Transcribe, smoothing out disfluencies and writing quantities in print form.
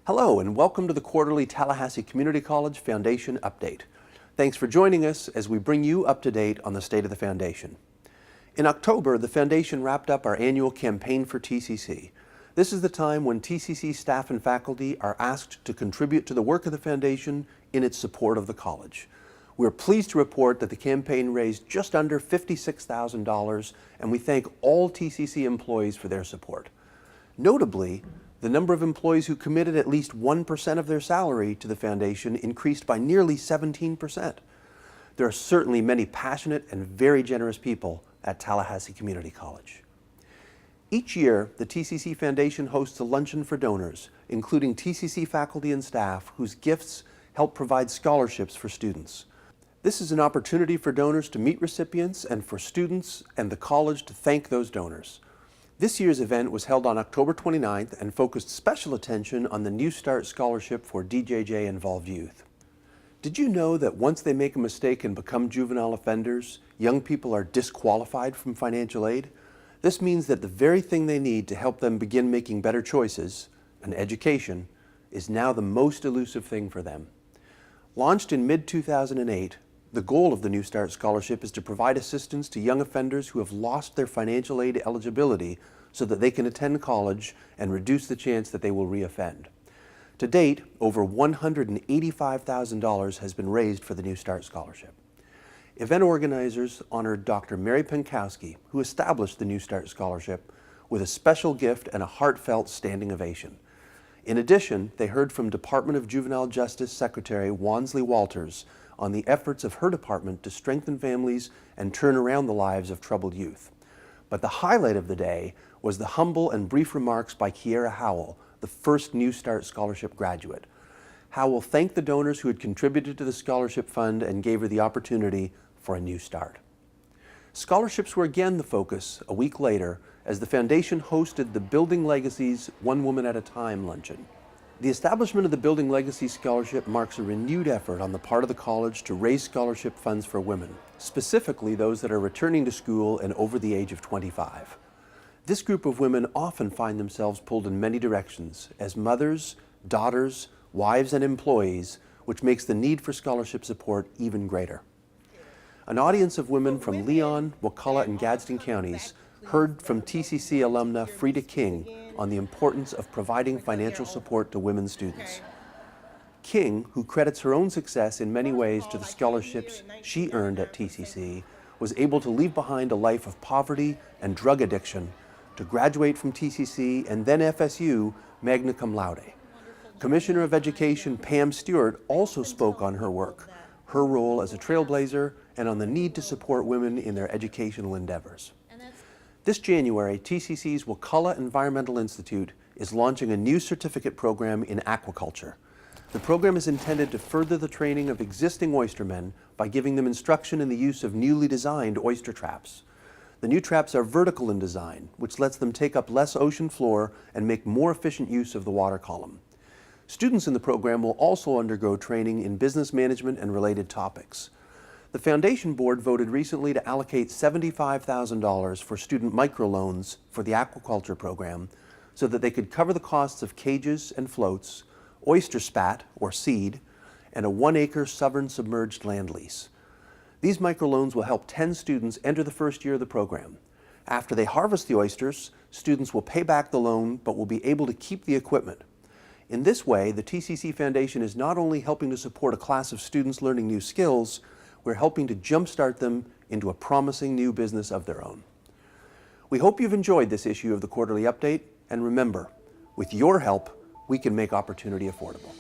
Hello and welcome to the quarterly Tallahassee Community College Foundation Update. Thanks for joining us as we bring you up to date on the state of the Foundation. In October, the Foundation wrapped up our annual campaign for TCC. This is the time when TCC staff and faculty are asked to contribute to the work of the Foundation in its support of the college. We're pleased to report that the campaign raised just under $56,000, and we thank all TCC employees for their support. Notably, the number of employees who committed at least 1% of their salary to the Foundation increased by nearly 17%. There are certainly many passionate and very generous people at Tallahassee Community College. Each year, the TCC Foundation hosts a luncheon for donors, including TCC faculty and staff whose gifts help provide scholarships for students. This is an opportunity for donors to meet recipients and for students and the college to thank those donors. This year's event was held on October 29th and focused special attention on the New Start Scholarship for DJJ-involved youth. Did you know that once they make a mistake and become juvenile offenders, young people are disqualified from financial aid? This means that the very thing they need to help them begin making better choices, an education, is now the most elusive thing for them. Launched in mid-2008, the goal of the New Start Scholarship is to provide assistance to young offenders who have lost their financial aid eligibility so that they can attend college and reduce the chance that they will reoffend. To date, over $185,000 has been raised for the New Start Scholarship. Event organizers honored Dr. Mary Penkowski, who established the New Start Scholarship, with a special gift and a heartfelt standing ovation. In addition, they heard from Department of Juvenile Justice Secretary Wansley Walters on the efforts of her department to strengthen families and turn around the lives of troubled youth. But the highlight of the day was the humble and brief remarks by Kiera Howell, the first New Start Scholarship graduate. Howell thanked the donors who had contributed to the scholarship fund and gave her the opportunity for a new start. Scholarships were again the focus a week later as the Foundation hosted the Building Legacies One Woman at a Time luncheon. The establishment of the Building Legacy Scholarship marks a renewed effort on the part of the college to raise scholarship funds for women, specifically those that are returning to school and over the age of 25. This group of women often find themselves pulled in many directions as mothers, daughters, wives, and employees, which makes the need for scholarship support even greater. An audience of women from Leon, Wakulla, and Gadsden counties heard from TCC alumna Frida King on the importance of providing financial support to women students. King, who credits her own success in many ways to the scholarships she earned at TCC, was able to leave behind a life of poverty and drug addiction to graduate from TCC and then FSU magna cum laude. Commissioner of Education Pam Stewart also spoke on her work, her role as a trailblazer, and on the need to support women in their educational endeavors. This January, TCC's Wakulla Environmental Institute is launching a new certificate program in aquaculture. The program is intended to further the training of existing oystermen by giving them instruction in the use of newly designed oyster traps. The new traps are vertical in design, which lets them take up less ocean floor and make more efficient use of the water column. Students in the program will also undergo training in business management and related topics. The Foundation Board voted recently to allocate $75,000 for student microloans for the aquaculture program so that they could cover the costs of cages and floats, oyster spat or seed, and a 1-acre southern submerged land lease. These microloans will help 10 students enter the first year of the program. After they harvest the oysters, students will pay back the loan but will be able to keep the equipment. In this way, the TCC Foundation is not only helping to support a class of students learning new skills, we're helping to jumpstart them into a promising new business of their own. We hope you've enjoyed this issue of the Quarterly Update, and remember, with your help, we can make opportunity affordable.